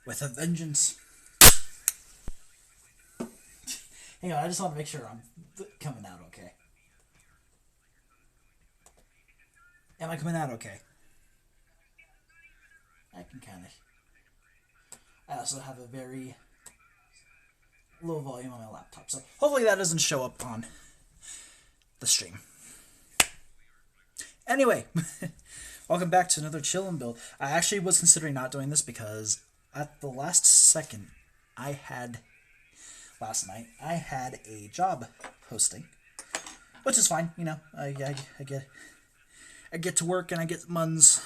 with a vengeance. Hang on, I just want to make sure I'm coming out okay. Am I coming out okay? I can kind of... I also have a very low volume on my laptop, so hopefully that doesn't show up on the stream. Anyway, welcome back to another chillin' build. I actually was considering not doing this because at the last second, last night, I had a job posting, which is fine, you know, I get to work and I get muns.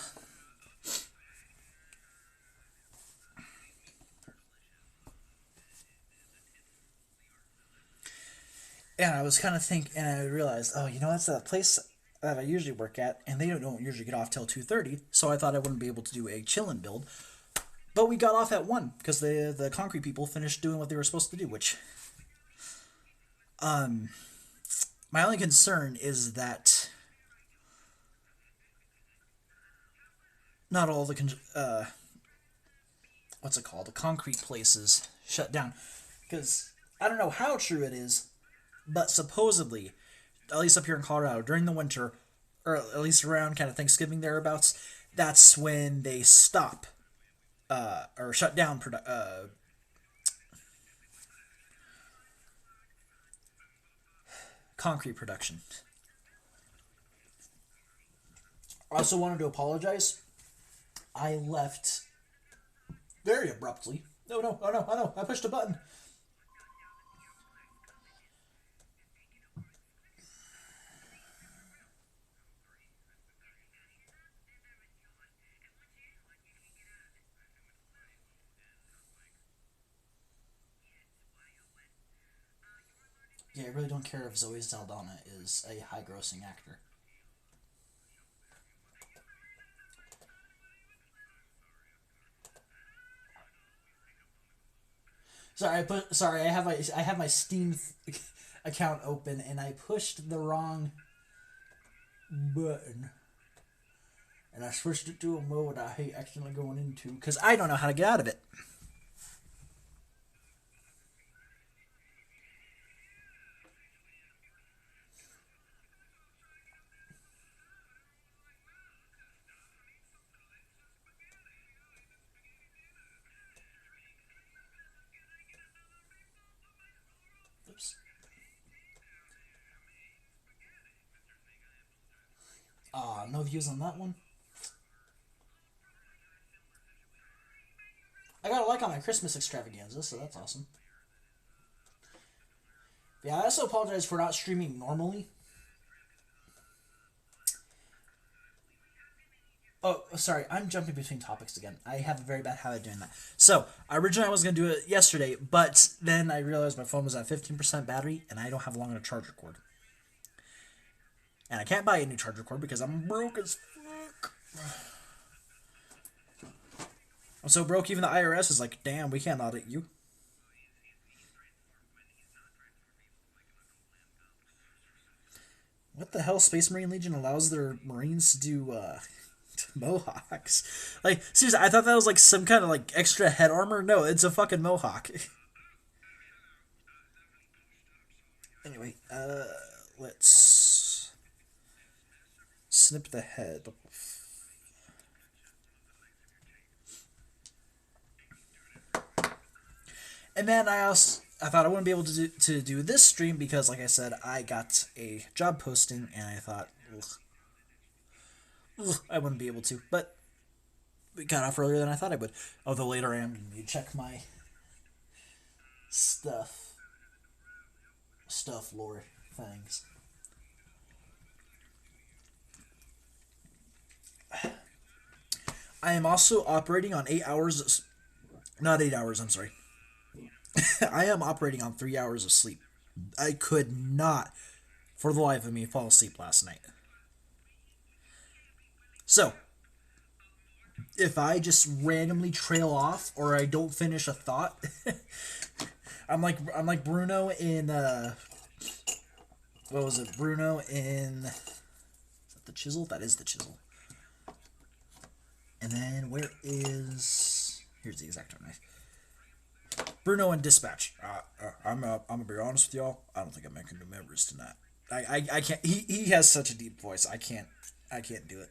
And I was kind of thinking, and I realized, oh, you know, that's that place that I usually work at, and they don't usually get off till 2:30, so I thought I wouldn't be able to do a chillin' build. But we got off at 1, because the concrete people finished doing what they were supposed to do, which... my only concern is that not all the, what's it called? The concrete places shut down. Because I don't know how true it is, but supposedly, at least up here in Colorado, during the winter, or at least around kind of Thanksgiving thereabouts, that's when they stop or shut down concrete production. I also wanted to apologize. I left very abruptly. No, I pushed a button. Yeah, I really don't care if Zoe Saldana is a high-grossing actor. Sorry, I have my Steam account open and I pushed the wrong button. And I switched it to a mode I hate accidentally going into because I don't know how to get out of it. Oops. No views on that one. I got a like on my Christmas extravaganza, so that's awesome. Yeah, I also apologize for not streaming normally. Oh, sorry, I'm jumping between topics again. I have a very bad habit of doing that. So, originally I was going to do it yesterday, but then I realized my phone was at 15% battery, and I don't have long enough charger cord. And I can't buy a new charger cord because I'm broke as fuck. I'm so broke even the IRS is like, damn, we can't audit you. What the hell? Space Marine Legion allows their Marines to do, mohawks. Like, seriously, I thought that was like some kind of like extra head armor. No, it's a fucking mohawk. Anyway, let's snip the head. And then I thought I wouldn't be able to do this stream because, like I said, I got a job posting and I thought, I wouldn't be able to. But we got off earlier than I thought I would. Although later I am going to check my stuff lore things. I am also operating on 8 hours, not 8 hours, I'm sorry. I am operating on 3 hours of sleep. I could not, for the life of me, fall asleep last night. So, if I just randomly trail off or I don't finish a thought, I'm like Bruno in what was it? Bruno in, is that the chisel? That is the chisel. And then where is Here's the exact knife. Bruno and Dispatch. I'm gonna be honest with y'all. I don't think I'm making new members tonight. I can't. He has such a deep voice. I can't do it.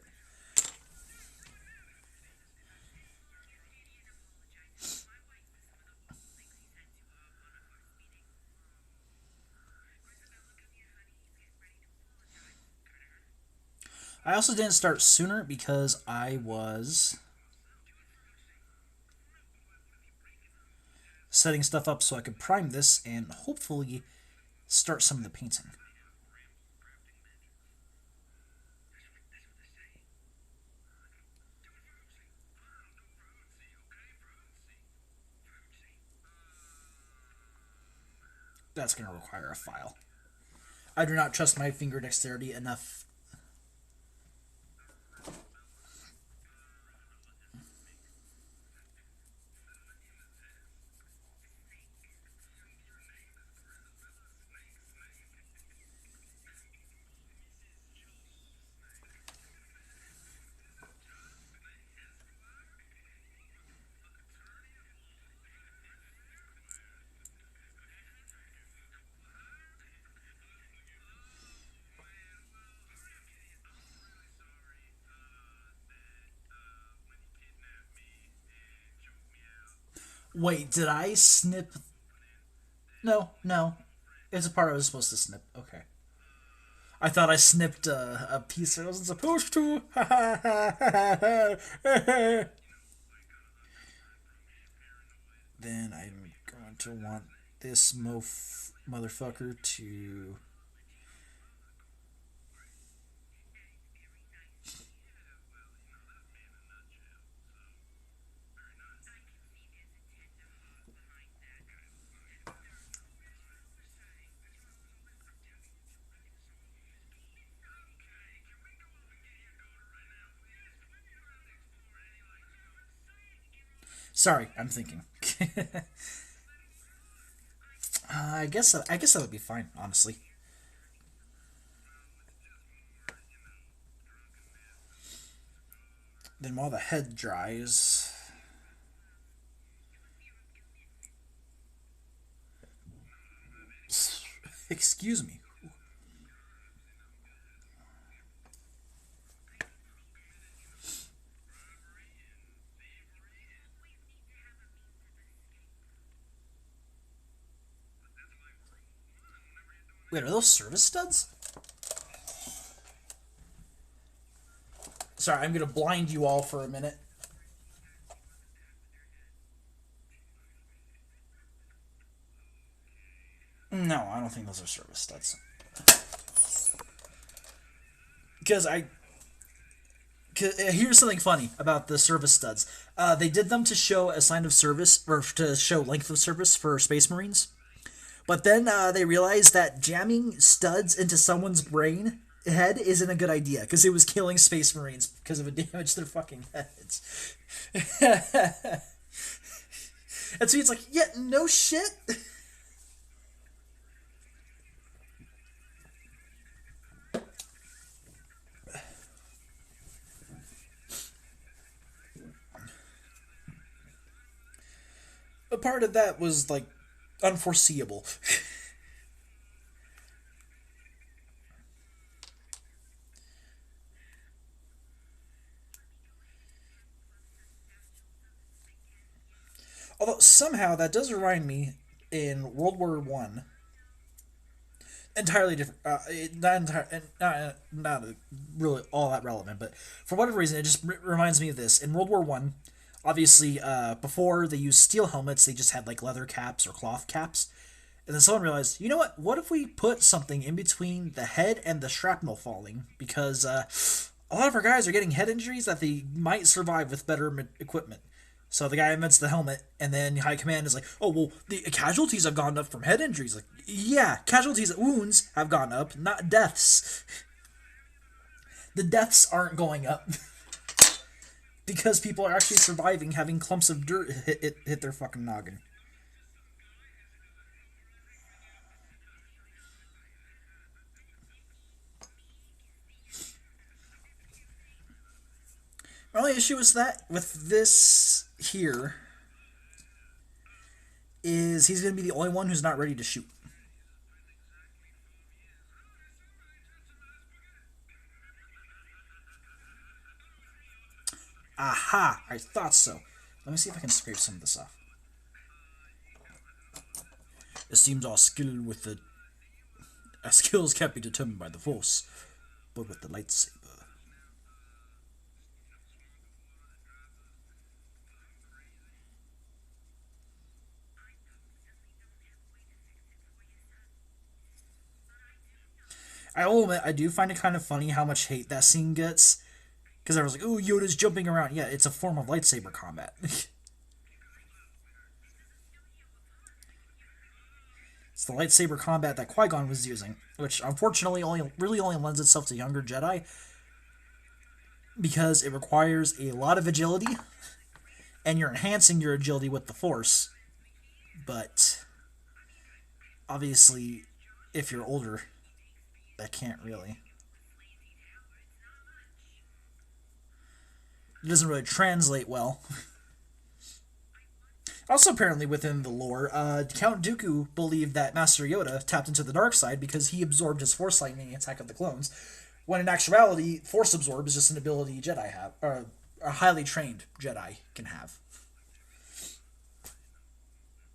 I also didn't start sooner because I was setting stuff up so I could prime this and hopefully start some of the painting. That's going to require a file. I do not trust my finger dexterity enough. Wait, did I snip? No, no. It's a part I was supposed to snip. Okay. I thought I snipped a piece I wasn't supposed to. Then I'm going to want this motherfucker to... Sorry, I'm thinking. I guess that would be fine, honestly. Then while the head dries, excuse me. Wait, are those service studs? Sorry, I'm gonna blind you all for a minute. No, I don't think those are service studs. Because here's something funny about the service studs. They did them to show a sign of service, or to show length of service for Space Marines. But then they realized that jamming studs into someone's brain head isn't a good idea because it was killing Space Marines because of it damaged their fucking heads. And so it's like, yeah, no shit. A part of that was like unforeseeable. Although somehow that does remind me in World War One, entirely different. Not really all that relevant, but for whatever reason, it just reminds me of this. In World War One, obviously, before they used steel helmets, they just had like leather caps or cloth caps. And then someone realized, you know what? What if we put something in between the head and the shrapnel falling? Because a lot of our guys are getting head injuries that they might survive with better equipment. So the guy invents the helmet, and then High Command is like, oh, well, the casualties have gone up from head injuries. Like, yeah, casualties, wounds have gone up, not deaths. The deaths aren't going up. Because people are actually surviving having clumps of dirt hit their fucking noggin. My only issue is that with this here, is he's going to be the only one who's not ready to shoot. Aha! I thought so. Let me see if I can scrape some of this off. It seems our skills can't be determined by the Force, but with the lightsaber. I will admit, I do find it kind of funny how much hate that scene gets. Because I was like, "Ooh, Yoda's jumping around." Yeah, it's a form of lightsaber combat. It's the lightsaber combat that Qui-Gon was using, which unfortunately really only lends itself to younger Jedi, because it requires a lot of agility, and you're enhancing your agility with the Force. But obviously, if you're older, that can't really. It doesn't really translate well. Also, apparently within the lore, Count Dooku believed that Master Yoda tapped into the dark side because he absorbed his Force lightning in Attack of the Clones, when in actuality, Force absorb is just an ability Jedi have, or a highly trained Jedi can have.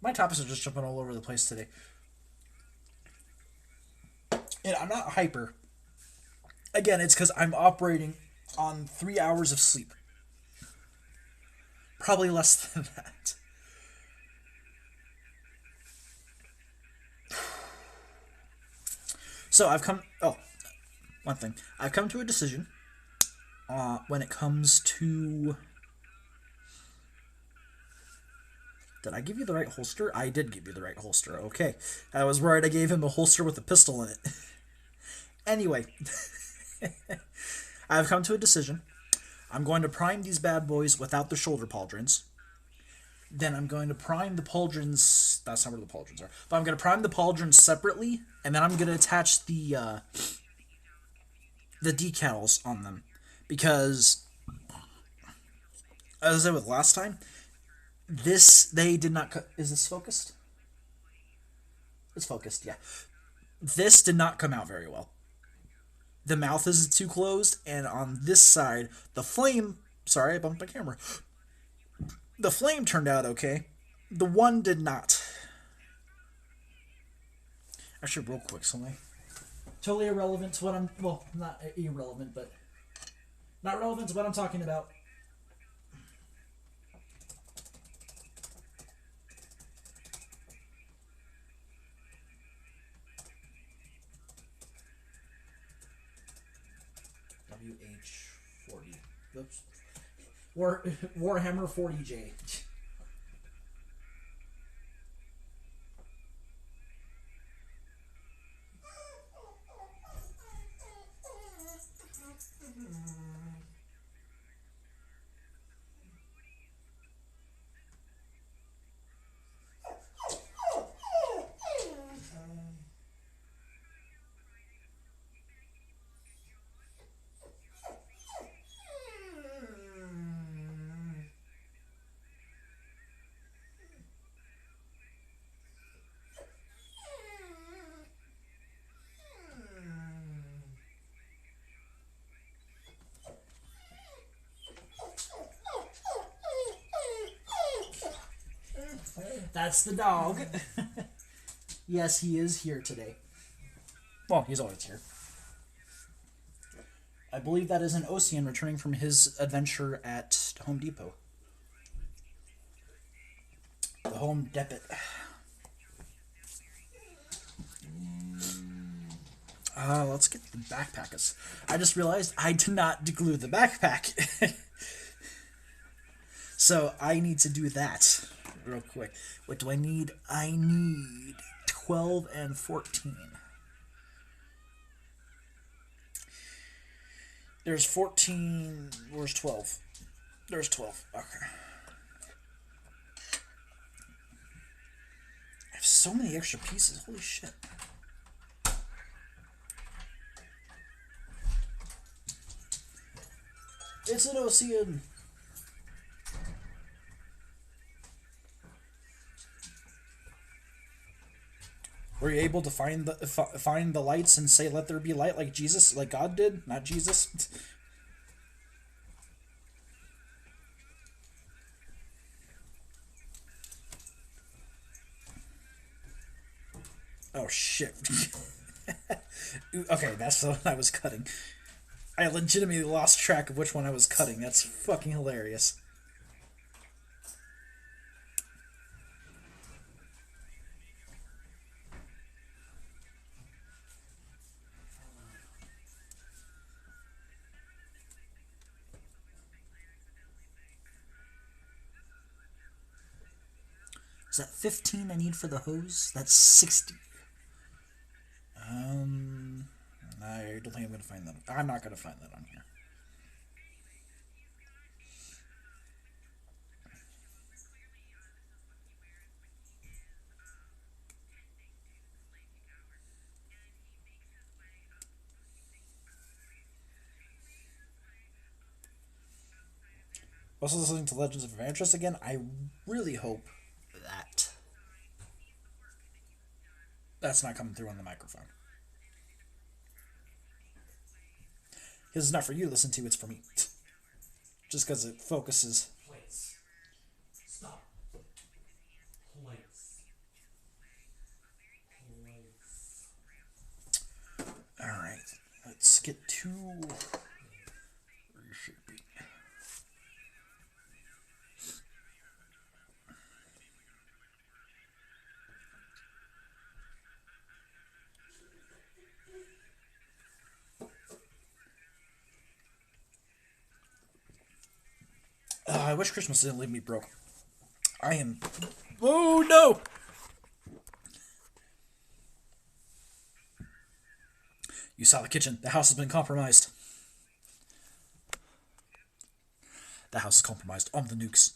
My topics are just jumping all over the place today. And I'm not hyper. Again, it's because I'm operating on 3 hours of sleep. Probably less than that. So I've come... Oh, one thing. I've come to a decision when it comes to... Did I give you the right holster? I did give you the right holster. Okay. I was worried I gave him a holster with a pistol in it. Anyway. I've come to a decision. I'm going to prime these bad boys without the shoulder pauldrons. Then I'm going to prime the pauldrons... That's not where the pauldrons are. But I'm going to prime the pauldrons separately, and then I'm going to attach the decals on them. Because, as I said with last time, they did not... Is this focused? It's focused, yeah. This did not come out very well. The mouth is too closed, and on this side, the flame... Sorry, I bumped my camera. The flame turned out okay. The one did not. Actually, real quick, something. Totally irrelevant to what I'm... Well, not irrelevant, but... Not relevant to what I'm talking about. WH40. Oops. Warhammer 40J. That's the dog. Yes, he is here today. Well, he's always here. I believe that is an Ocean returning from his adventure at Home Depot. The Home Depot. Let's get the backpack. I just realized I did not deglue the backpack. So I need to do that real quick. What do I need? I need 12 and 14. There's 14. Where's 12? There's 12. Okay. I have so many extra pieces. Holy shit. It's an Ocean. Were you able to find the lights and say "Let there be light" like Jesus, like God did, not Jesus? Oh shit. Okay, that's the one I was cutting. I legitimately lost track of which one I was cutting. That's fucking hilarious. Is that 15 I need for the hose? That's 60. I don't think I'm gonna find that. I'm not gonna find that on here. Also listening to Legends of Evangelist again. I really hope that that's not coming through on the microphone. Because it's not for you to listen to, it's for me. Just because it focuses. Place. Stop. Place. Place. Alright, let's get to reshaping. I wish Christmas didn't leave me broke. I am... Oh, no! You saw the kitchen. The house has been compromised. The house is compromised. On the nukes.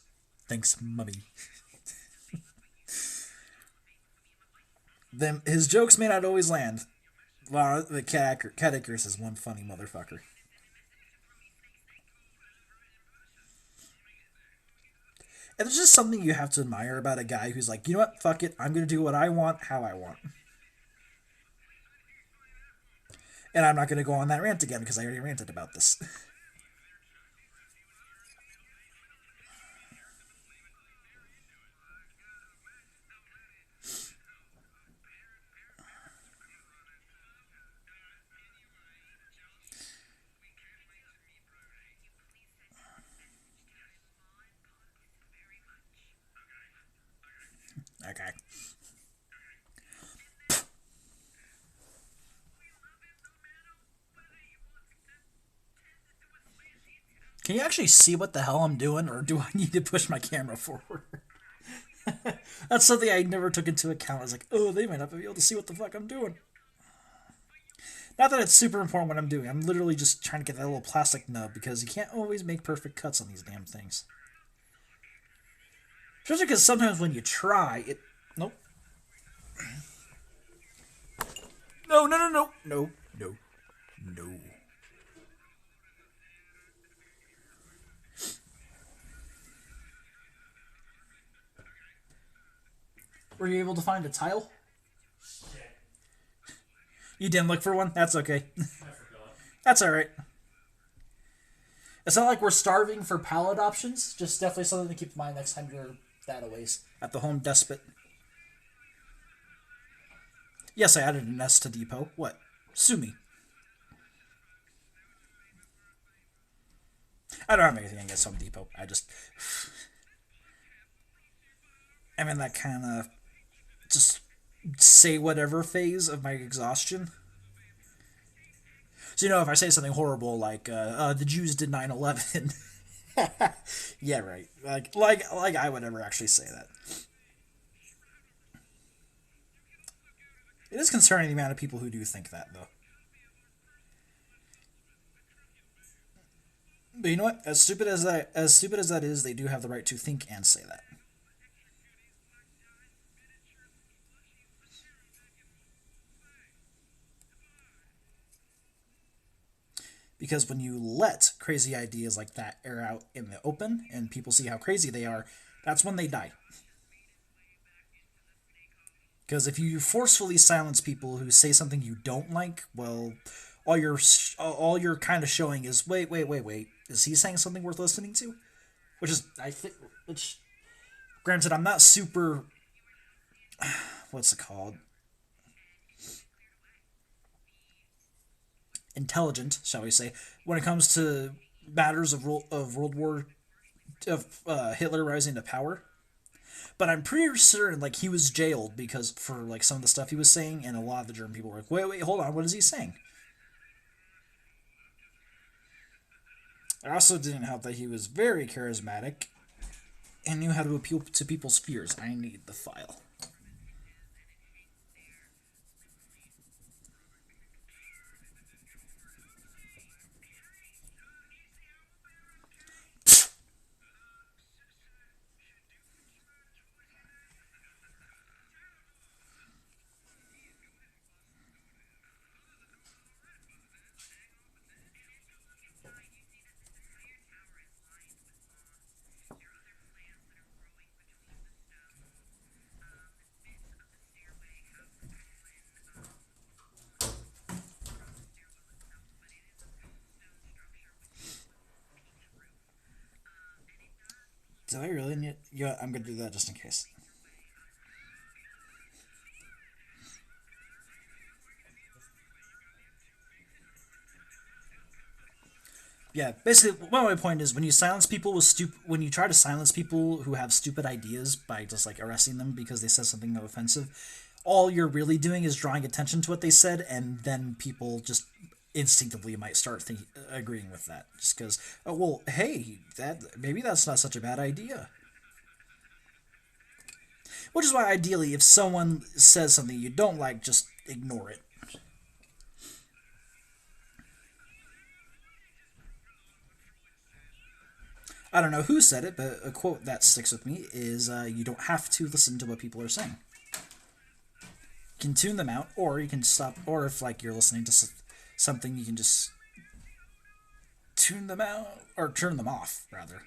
Thanks, mummy. His jokes may not always land. Wow, the cat Icarus is one funny motherfucker. And there's just something you have to admire about a guy who's like, you know what, fuck it, I'm going to do what I want, how I want. And I'm not going to go on that rant again because I already ranted about this. Okay. Can you actually see what the hell I'm doing, or do I need to push my camera forward? That's something I never took into account. I was like, oh, they might not be able to see what the fuck I'm doing. Not that it's super important what I'm doing. I'm literally just trying to get that little plastic nub because you can't always make perfect cuts on these damn things. Especially because sometimes when you try, it... Nope. No, no, no, no. No, no, no. Were you able to find a tile? Shit. You didn't look for one? That's okay. I forgot. That's alright. It's not like we're starving for pallet options. Just definitely something to keep in mind next time you're that ways at the Home Despot. Yes, I added an S to Depot. What? Sue me. I don't have anything against Home Depot. I'm in that kind of just say whatever phase of my exhaustion. So, if I say something horrible like, the Jews did 9/11. Yeah, right. Like I would ever actually say that. It is concerning the amount of people who do think that, though. But you know what? As stupid as that is, they do have the right to think and say that. Because when you let crazy ideas like that air out in the open and people see how crazy they are, that's when they die. Because if you forcefully silence people who say something you don't like, well, all you're kind of showing is wait. Is he saying something worth listening to? Which is I think which granted I'm not super what's it called? Intelligent, shall we say, when it comes to matters of World War of Hitler rising to power. But I'm pretty certain like he was jailed because for like some of the stuff he was saying, and a lot of the German people were like, wait, hold on, what is he saying? It also didn't help that he was very charismatic and knew how to appeal to people's fears. I need the file. Do I really need? Yeah, I'm gonna do that just in case. Yeah, basically, my point is when you silence people with when you try to silence people who have stupid ideas by just like arresting them because they said something offensive, all you're really doing is drawing attention to what they said, and then people just instinctively might start agreeing with that, just because, oh well, hey, that maybe that's not such a bad idea. Which is why, ideally, if someone says something you don't like, just ignore it. I don't know who said it, but a quote that sticks with me is you don't have to listen to what people are saying. You can tune them out, or you can stop, or if like you're listening to something, you can just tune them out, or turn them off, rather.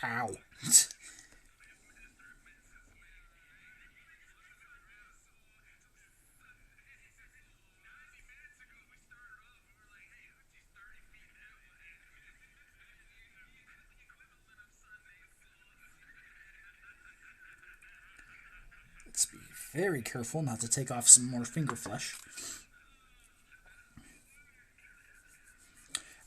Ow. Let's be very careful not to take off some more finger flesh.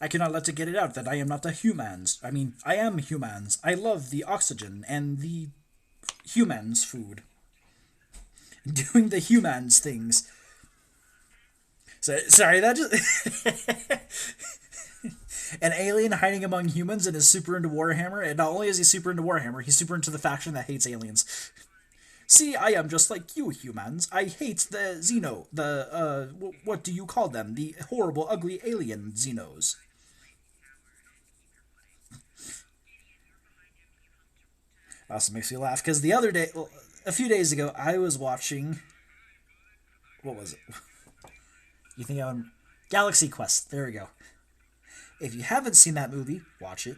I cannot let it get it out that I am not a humans. I mean, I am humans. I love the oxygen and the humans food. Doing the humans things. So, sorry, that just... An alien hiding among humans and is super into Warhammer, and not only is he super into Warhammer, he's super into the faction that hates aliens. See, I am just like you humans. I hate the Xeno, what do you call them? The horrible, ugly alien Xenos. Also makes me laugh, because the other day, well, a few days ago, I was watching... What was it? You think I'm... Galaxy Quest, there we go. If you haven't seen that movie, watch it.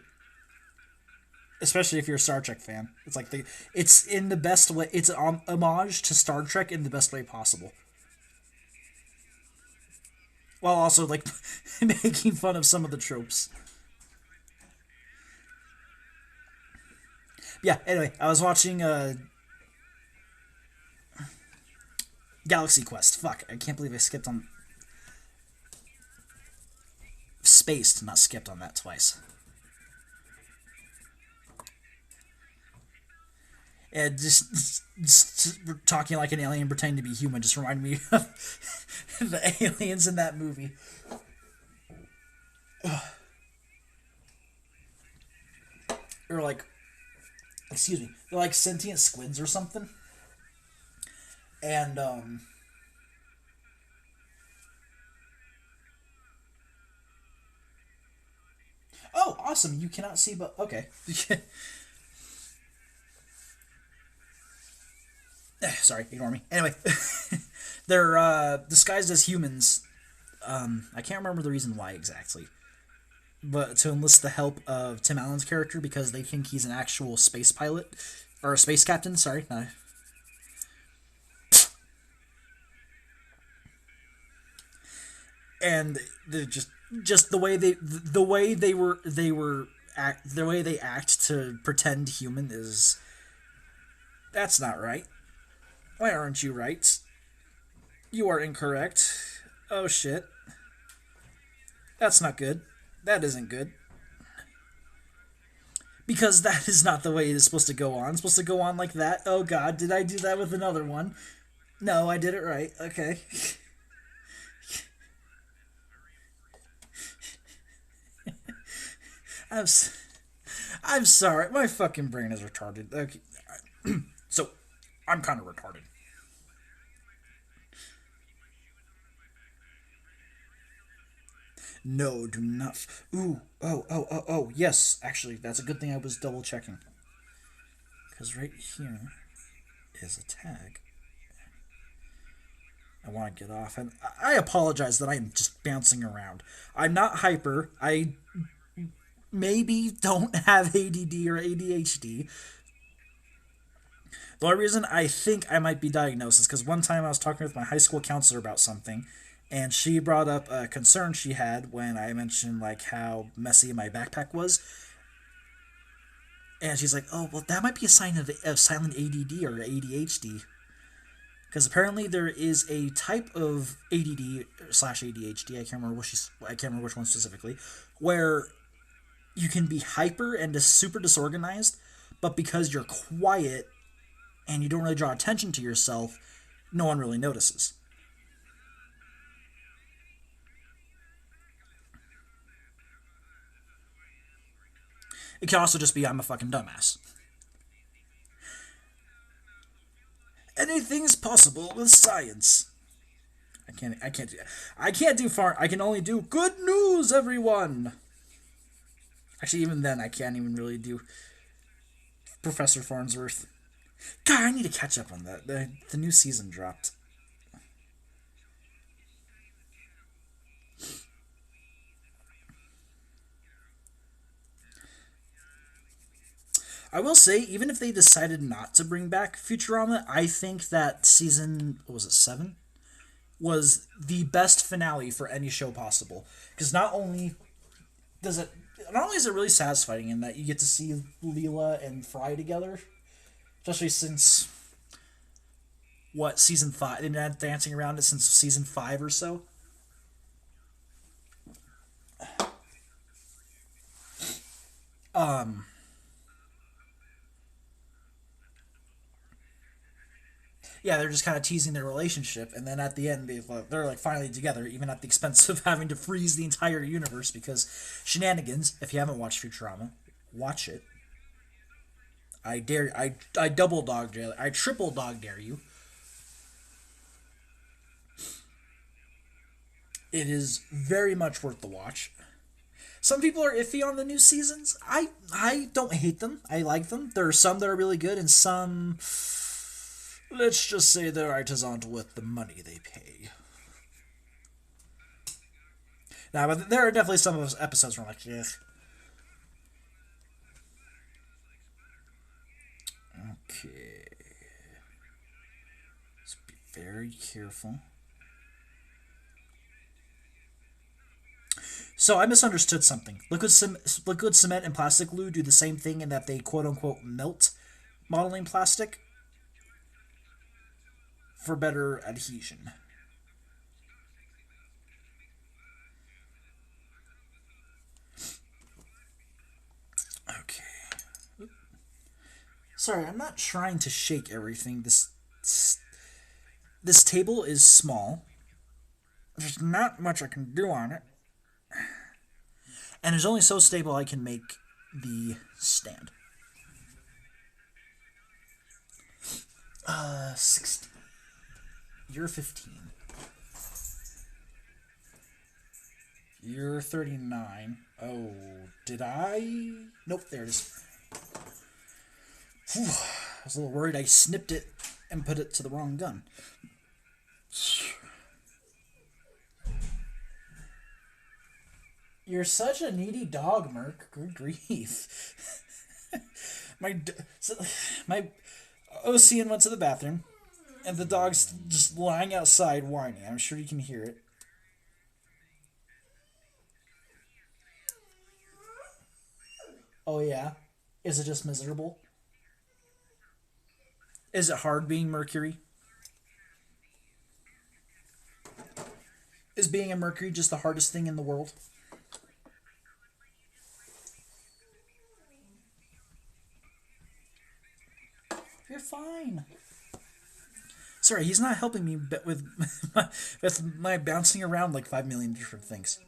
Especially if you're a Star Trek fan. It's like it's in the best way. It's an homage to Star Trek in the best way possible. While also like making fun of some of the tropes. Yeah. Anyway, I was watching Galaxy Quest. Fuck, I can't believe I skipped on spaced, not skipped on that twice. And just talking like an alien pretending to be human just reminded me of the aliens in that movie. Or like excuse me, they're like sentient squids or something. And oh, awesome! You cannot see, but okay. Sorry, ignore me. Anyway, they're disguised as humans. I can't remember the reason why exactly, but to enlist the help of Tim Allen's character because they think he's an actual space pilot or a space captain. Sorry, no. And just the way they act to pretend human is that's not right. Why aren't you right? You are incorrect. Oh shit. That's not good. That isn't good. Because that is not the way it is supposed to go on. It's supposed to go on like that. Oh god, did I do that with another one? No, I did it right. Okay. I'm, s- I'm sorry. My fucking brain is retarded. Okay. So, I'm kind of retarded. No, do not. Ooh, oh. Yes, actually, that's a good thing I was double checking. Because right here is a tag. I want to get off. And I apologize that I'm just bouncing around. I'm not hyper. I maybe don't have ADD or ADHD. The only reason I think I might be diagnosed is because one time I was talking with my high school counselor about something, and she brought up a concern she had when I mentioned like how messy my backpack was, and she's like, "Oh, well, that might be a sign of silent ADD or ADHD." Because apparently there is a type of ADD slash ADHD. I can't remember which one specifically, where you can be hyper and super disorganized, but because you're quiet and you don't really draw attention to yourself, no one really notices. It could also just be I'm a fucking dumbass. Anything's possible with science. I can't do far. I can only do good news, everyone. Actually, even then, I can't even really do Professor Farnsworth. God, I need to catch up on that. The new season dropped. I will say, even if they decided not to bring back Futurama, I think that season, what was it, 7? Was the best finale for any show possible. Because does it, not only is it really satisfying in that you get to see Leela and Fry together, especially since, what, season 5? They've been dancing around it since season 5 or so. Um, yeah, they're just kind of teasing their relationship, and then at the end, they're like finally together, even at the expense of having to freeze the entire universe because shenanigans. If you haven't watched Futurama, watch it. I double dog dare, I triple dog dare you. It is very much worth the watch. Some people are iffy on the new seasons. I don't hate them. I like them. There are some that are really good, and some, let's just say, their writers aren't worth the money they pay. Now, but there are definitely some of those episodes where I'm like, yeah. Okay. Let's be very careful. So I misunderstood something. Liquid cement and plastic glue do the same thing in that they quote unquote melt modeling plastic for better adhesion. Okay. Sorry, I'm not trying to shake everything. This table is small. There's not much I can do on it. And it's only so stable I can make the stand. 60. You're 15. You're 39. Oh, did I? Nope, there it is. Whew. I was a little worried I snipped it and put it to the wrong gun. You're such a needy dog, Merc. Good grief. my Ocean went to the bathroom, and the dog's just lying outside whining. I'm sure you can hear it. Oh yeah? Is it just miserable? Is it hard being Mercury? Is being a Mercury just the hardest thing in the world? You're fine. Sorry, he's not helping me with my bouncing around like 5 million different things.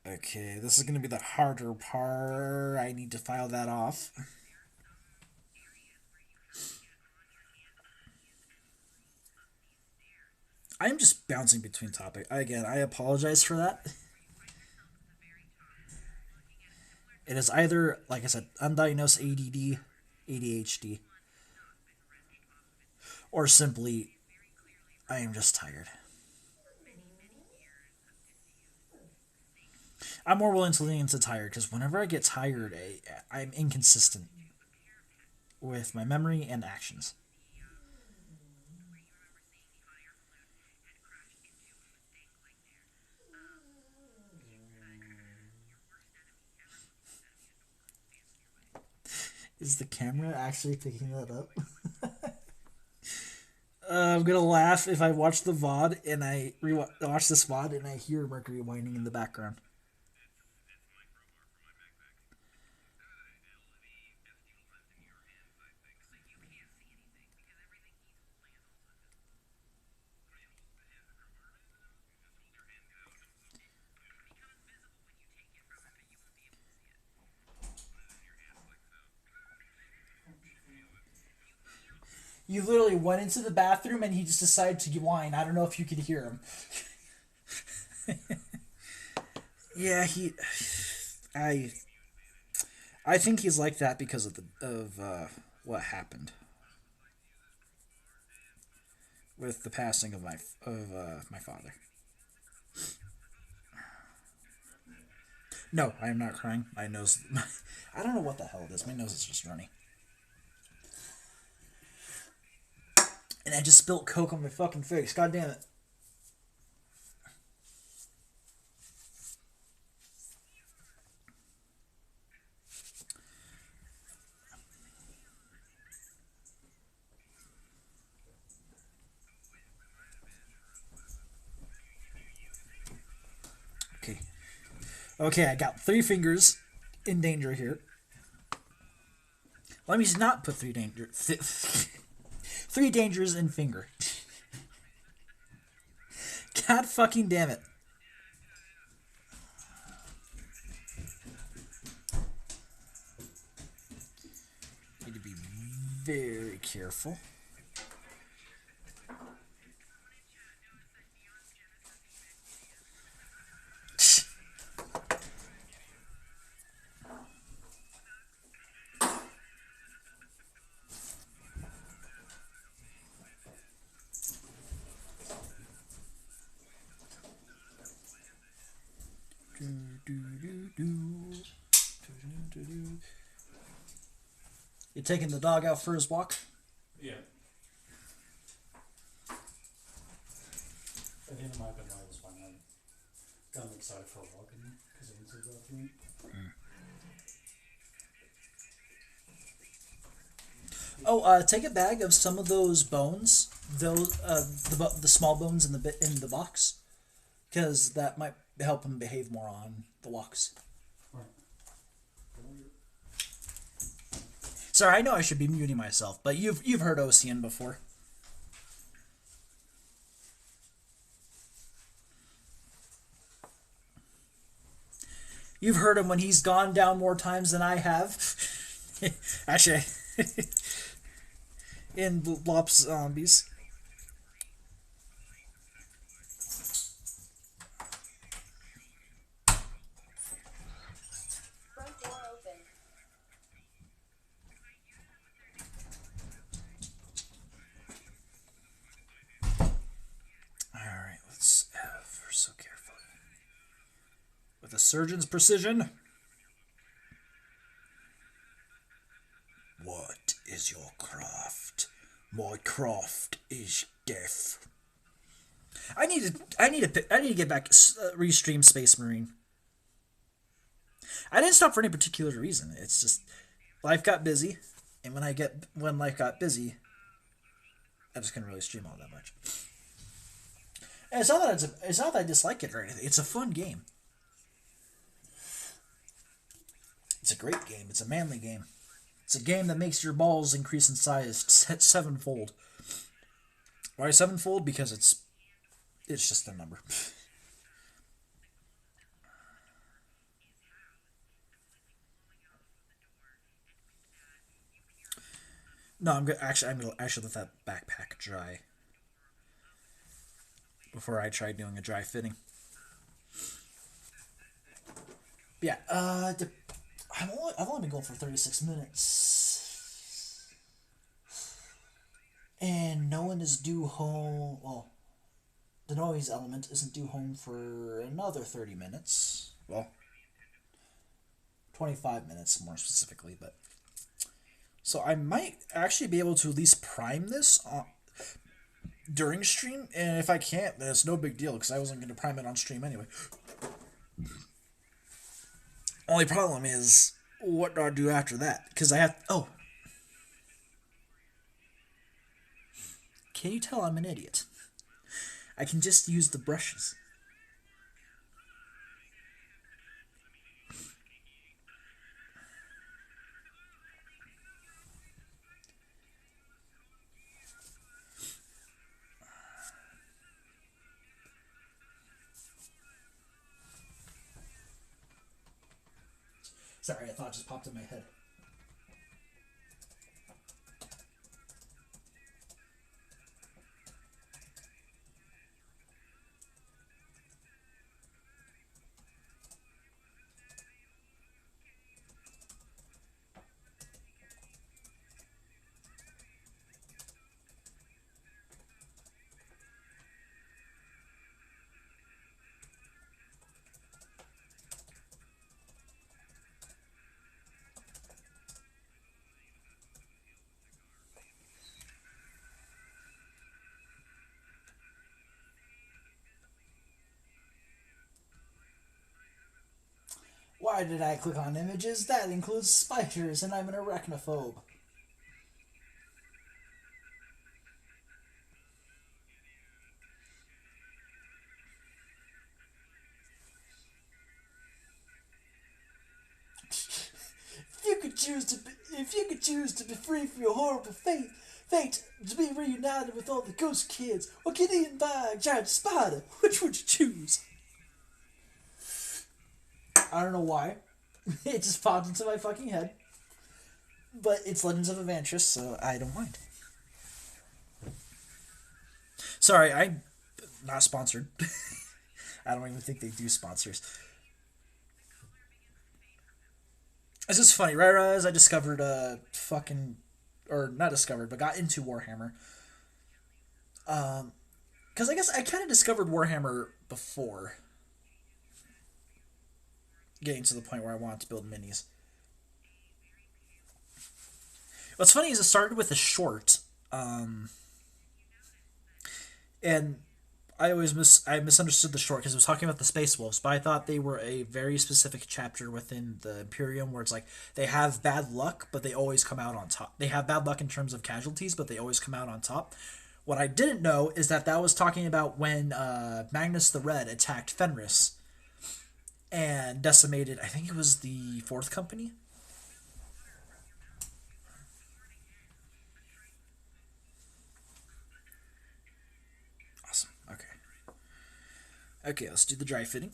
Okay, this is going to be the harder part. I need to file that off. I'm just bouncing between topics. Again, I apologize for that. It is either, like I said, undiagnosed ADD, ADHD, or simply, I am just tired. I'm more willing to lean into tired because whenever I get tired, I'm inconsistent with my memory and actions. Is the camera actually picking that up? I'm gonna laugh if I watch the VOD and I watch this VOD and I hear Mercury whining in the background. You literally went into the bathroom and he just decided to whine. I don't know if you could hear him. Yeah, I think he's like that because of what happened with the passing of my father. No, I am not crying. My nose. I don't know what the hell it is. My nose is just runny. And I just spilt Coke on my fucking face. God damn it. Okay. Okay, I got 3 fingers in danger here. Let me just not put 3 danger. 3 dangers in finger. God fucking damn it. Need to be very careful. You taking the dog out for his walk? Yeah. At the end of my opinion, I was fine. I got excited for a walk because I went to the bathroom. Oh, take a bag of some of those bones, those the small bones in the box, because that might help him behave more on the walks. Right. Sorry, I know I should be muting myself, but you've heard Ocean before. You've heard him when he's gone down more times than I have. Actually, in Lops Zombies. Front door open. Alright, let's ever so carefully. With a surgeon's precision. What is your craft? My craft is death. I need to get back restream Space Marine. I didn't stop for any particular reason. It's just life got busy, and when life got busy, I just couldn't really stream all that much. And it's not that I dislike it or anything. It's a fun game. It's a great game. It's a manly game. It's a game that makes your balls increase in size sevenfold. Why sevenfold? Because it's just a number. No, I'm gonna actually let that backpack dry before I try doing a dry fitting. But yeah, I've only been going for 36 minutes, and no one is due home. Well, the noise element isn't due home for another 30 minutes. Well, 25 minutes more specifically, but. So I might actually be able to at least prime this during stream, and if I can't, then it's no big deal, because I wasn't going to prime it on stream anyway. Only problem is, what do I do after that? Because I have... Oh. Can you tell I'm an idiot? I can just use the brushes. Sorry, I thought it just popped in my head. Why did I click on images? That includes spiders, and I'm an arachnophobe. If you could choose to be free from your horrible fate to be reunited with all the ghost kids, or get eaten by a giant spider, which would you choose? I don't know why. It just popped into my fucking head. But it's Legends of Evantris, so I don't mind. Sorry, I'm not sponsored. I don't even think they do sponsors. It's just funny, right as I discovered or not discovered, but got into Warhammer. Because I guess I kind of discovered Warhammer before getting to the point where I wanted to build minis. What's funny is it started with a short, and I misunderstood the short because it was talking about the Space Wolves, but I thought they were a very specific chapter within the Imperium where it's like they have bad luck, but they always come out on top. They have bad luck in terms of casualties, but they always come out on top. What I didn't know is that was talking about when Magnus the Red attacked Fenris and decimated, I think it was the 4th Company. Awesome. Okay, let's do the dry fitting.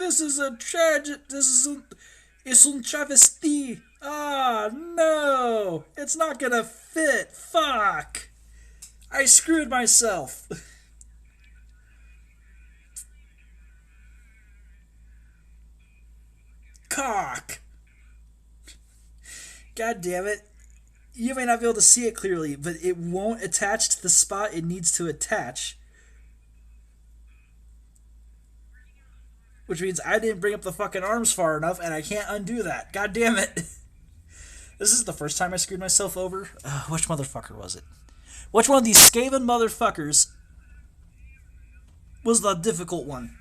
This is a tragic. It's un travesty. Ah, no. It's not gonna fit. Fuck. I screwed myself. Cock. God damn it. You may not be able to see it clearly, but it won't attach to the spot it needs to attach. Which means I didn't bring up the fucking arms far enough, and I can't undo that. God damn it. This is the first time I screwed myself over. Which motherfucker was it? Which one of these Skaven motherfuckers was the difficult one?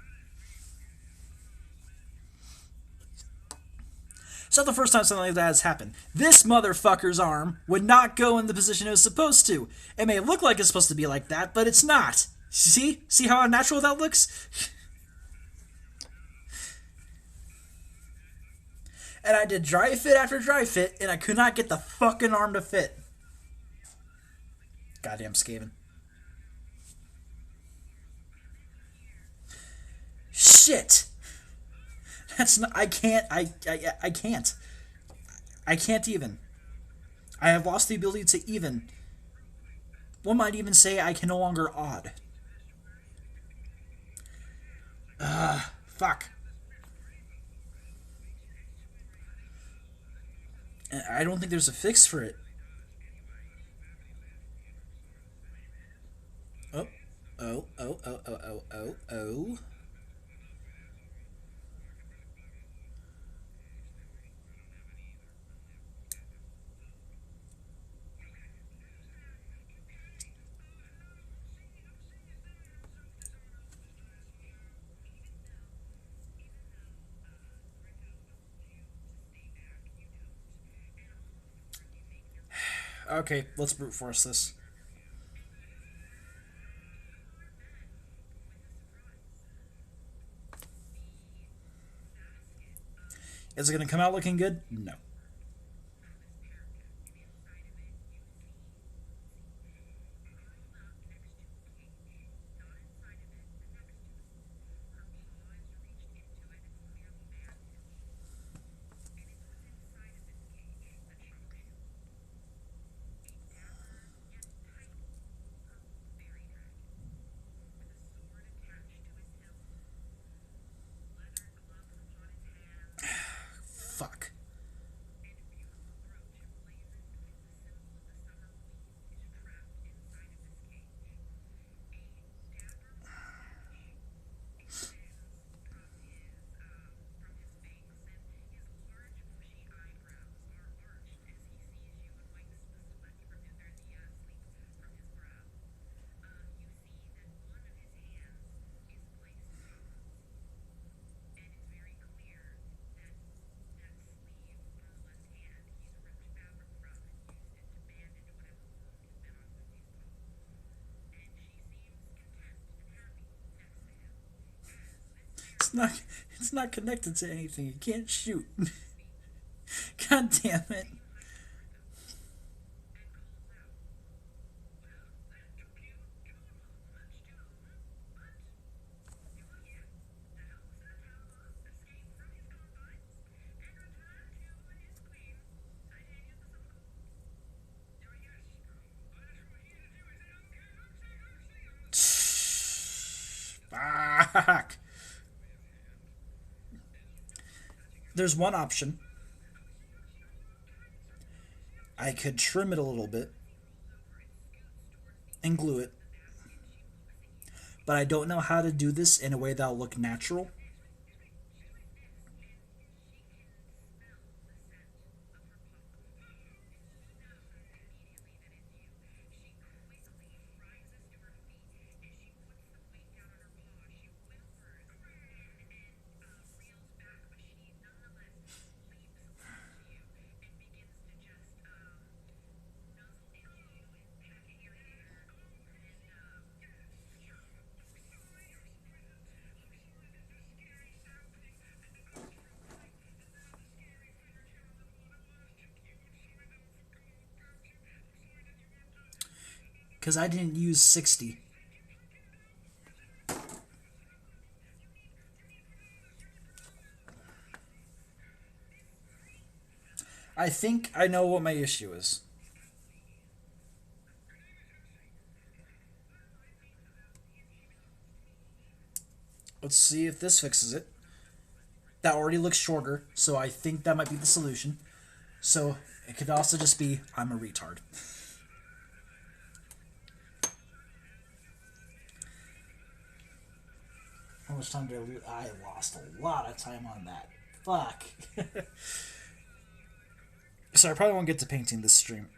It's not the first time something like that has happened. This motherfucker's arm would not go in the position it was supposed to. It may look like it's supposed to be like that, but it's not. See? See how unnatural that looks? And I did dry fit after dry fit, and I could not get the fucking arm to fit. Goddamn Skaven. Shit! That's not. I can't. I can't. I can't even. I have lost the ability to even. One might even say I can no longer odd. Fuck. I don't think there's a fix for it. Oh. Oh, oh, oh, oh, oh, oh, oh. Okay, let's brute force this. Is it going to come out looking good? No. Fuck. It's not connected to anything. It can't shoot. God damn it. Fuck. There's one option. I could trim it a little bit and glue it. But I don't know how to do this in a way that'll look natural. Because I didn't use 60. I think I know what my issue is. Let's see if this fixes it. That already looks shorter, so I think that might be the solution. So it could also just be I'm a retard. How much time did I lose? I lost a lot of time on that. Fuck. So I probably won't get to painting this stream.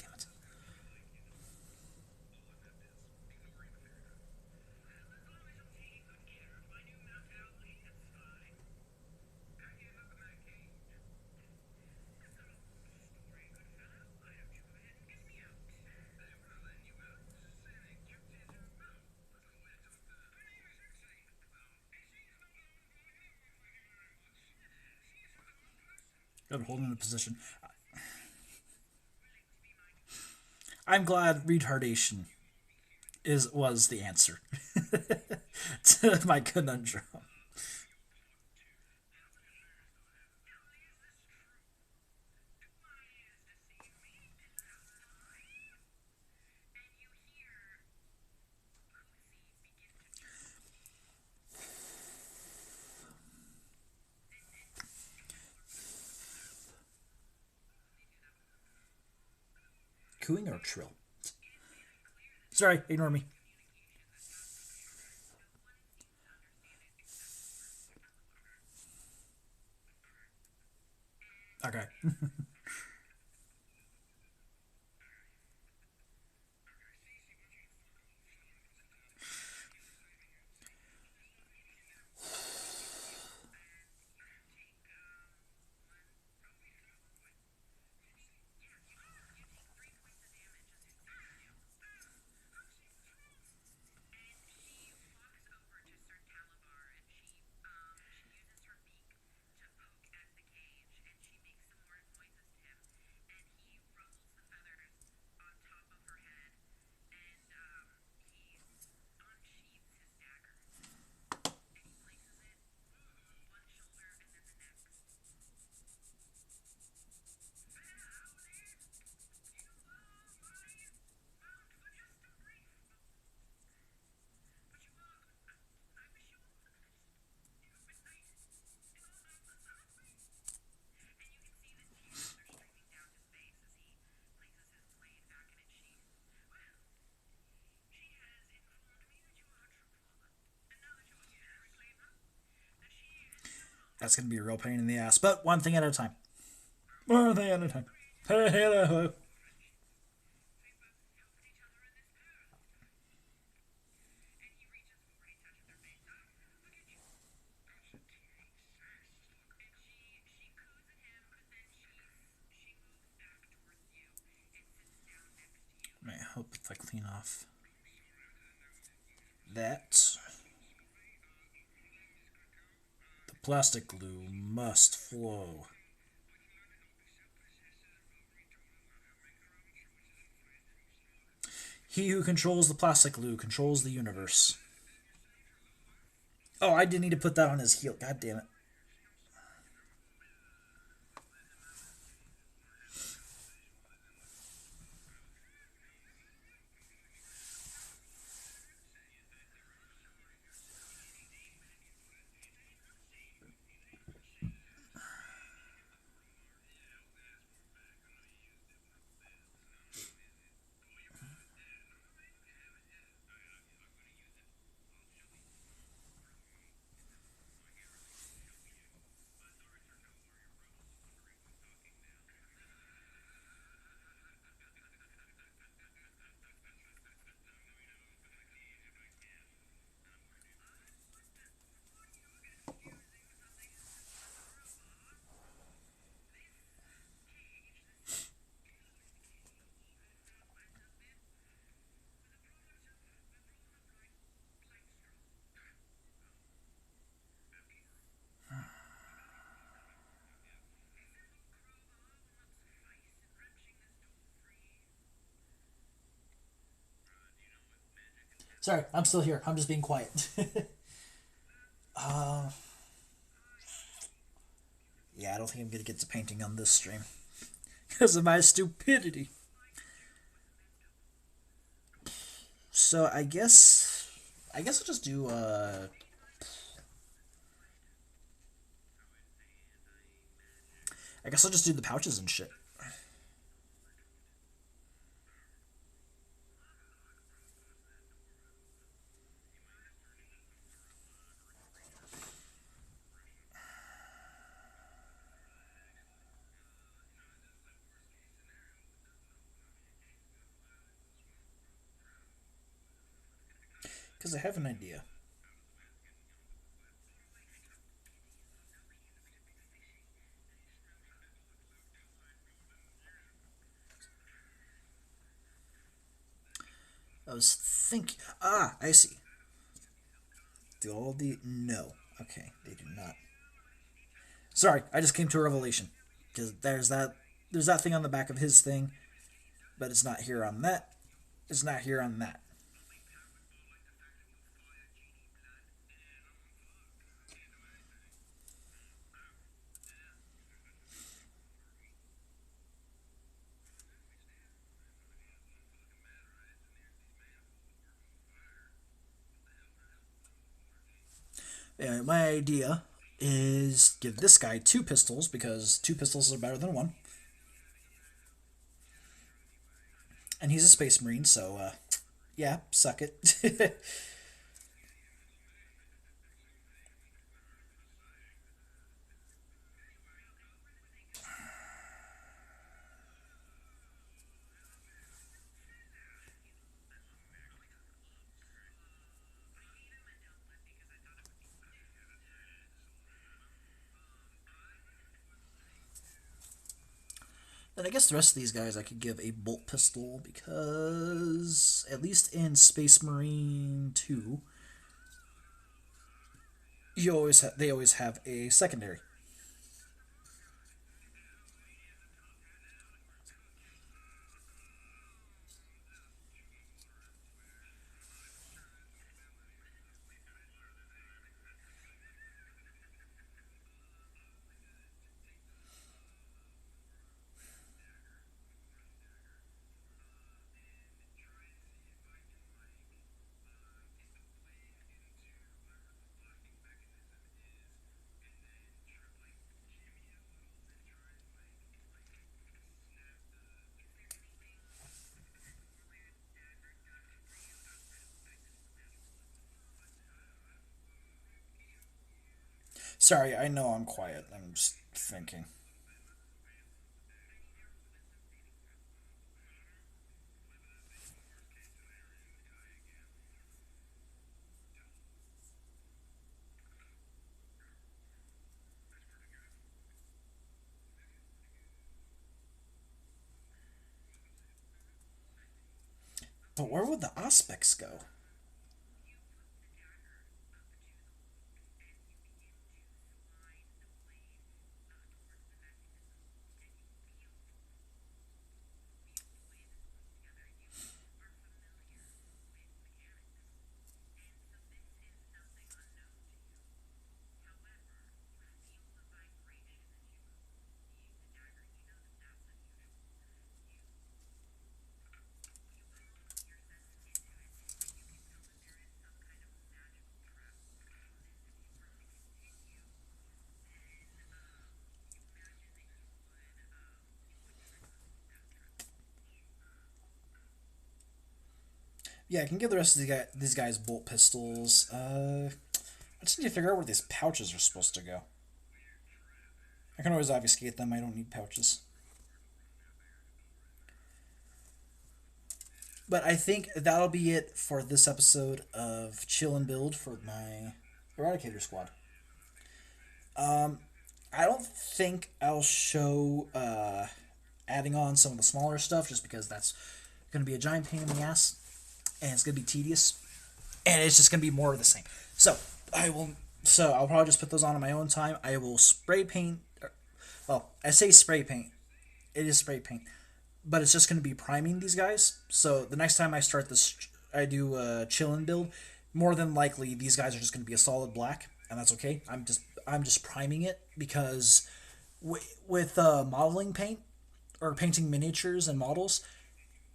God damn it. Got to hold in a position. I'm glad retardation was the answer to my conundrum. Cooing or trill? Sorry, ignore me. Okay. That's going to be a real pain in the ass. But one thing at a time. One thing at a time. Hello. I hope if I clean off that. plastic glue must flow. He who controls the plastic glue controls the universe. Oh, I didn't need to put that on his heel. God damn it. Sorry, I'm still here. I'm just being quiet. uh, yeah, I don't think I'm gonna get to painting on this stream because of my stupidity. So I guess I'll just do I guess I'll just do the pouches and shit. Because I have an idea. I was thinking. Ah, I see. Do all the. No. Okay, they do not. Sorry, I just came to a revelation. Because There's that thing on the back of his thing, but it's not here on that. It's not here on that. Anyway, my idea is give this guy two pistols because two pistols are better than one. And he's a space marine, so yeah, suck it. Then I guess the rest of these guys I could give a bolt pistol because at least in Space Marine 2, they always have a secondary. Sorry, I know I'm quiet. I'm just thinking. But where would the aspects go? Yeah, I can give the rest of these guys bolt pistols. I just need to figure out where these pouches are supposed to go. I can always obfuscate them. I don't need pouches. But I think that'll be it for this episode of Chill and Build for my Eradicator squad. I don't think I'll show adding on some of the smaller stuff just because that's going to be a giant pain in the ass and it's going to be tedious and it's just going to be more of the same. So I'll probably just put those on my own time. I will spray paint. Well, I say spray paint. It is spray paint, but it's just going to be priming these guys. So the next time I start this, I do a chill and build. More than likely, these guys are just going to be a solid black, and that's okay. I'm just priming it because with modeling paint or painting miniatures and models,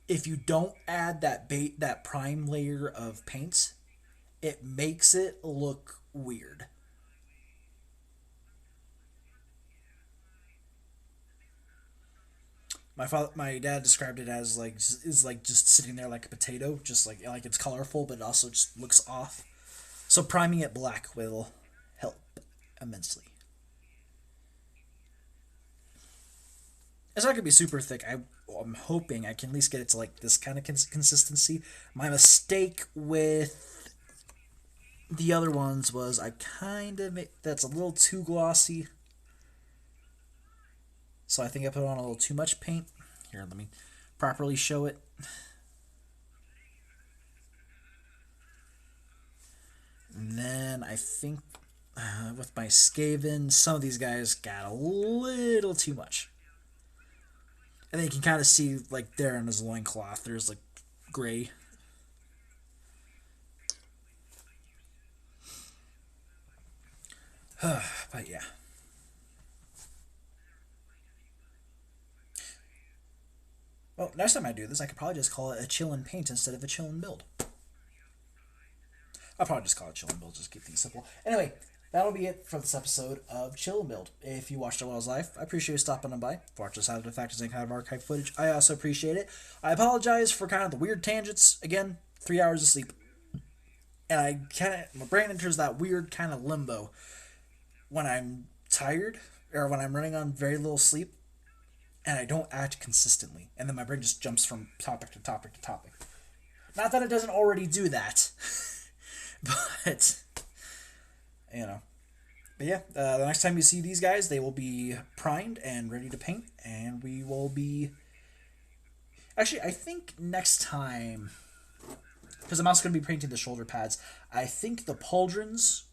if you don't add that prime layer of paint, it makes it look weird. My dad described it as like just sitting there like a potato, just like it's colorful, but it also just looks off. So priming it black will help immensely. It's not gonna be super thick. I'm hoping I can at least get it to like this kind of consistency. My mistake with the other ones was I kind of that's a little too glossy. So I think I put on a little too much paint. Here, let me properly show it. And then I think with my Skaven, some of these guys got a little too much. And then you can kind of see, like, there in his loincloth, there's, like, gray. But, yeah. Well, next time I do this, I could probably just call it a chill and paint instead of a chill and build. I'll probably just call it chill and build, just keep things simple. Anyway, that'll be it for this episode of Chill and Build. If you watched it while I was live, I appreciate you stopping on by. If watched this out of the fact and kind of archive footage, I also appreciate it. I apologize for kind of the weird tangents. Again, 3 hours of sleep. And my brain enters that weird kind of limbo when I'm tired or when I'm running on very little sleep and I don't act consistently. And then my brain just jumps from topic to topic to topic. Not that it doesn't already do that. But, you know. But yeah, the next time you see these guys, they will be primed and ready to paint. And we will be... Actually, I think next time... Because I'm also going to be painting the shoulder pads. I think the pauldrons...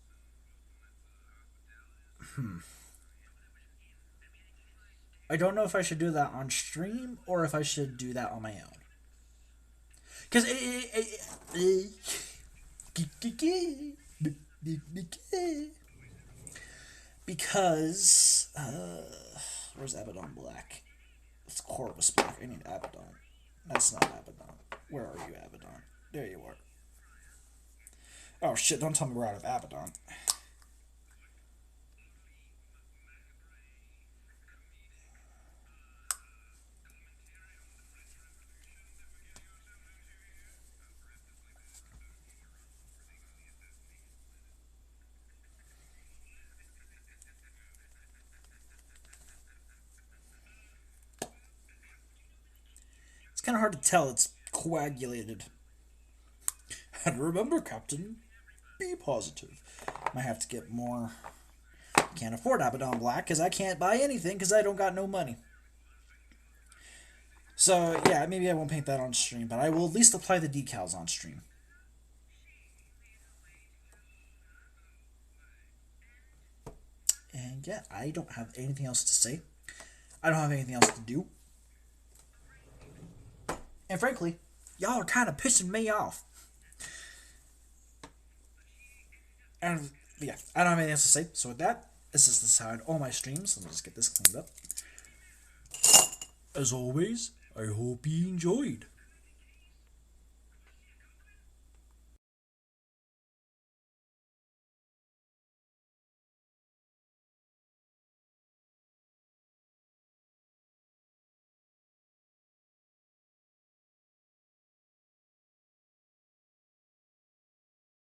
I don't know if I should do that on stream or if I should do that on my own. Because where's Abaddon Black? It's Corvus Black. I need Abaddon. That's not Abaddon. Where are you, Abaddon? There you are. Oh shit, don't tell me we're out of Abaddon. It's kind of hard to tell. It's coagulated. And remember, Captain, be positive. Might have to get more. Can't afford Abaddon Black because I can't buy anything because I don't got no money. So, yeah, maybe I won't paint that on stream, but I will at least apply the decals on stream. And yeah, I don't have anything else to say. I don't have anything else to do. And frankly, y'all are kind of pissing me off. And yeah, I don't have anything else to say. So with that, this is how I end all my streams. Let me just get this cleaned up. As always, I hope you enjoyed.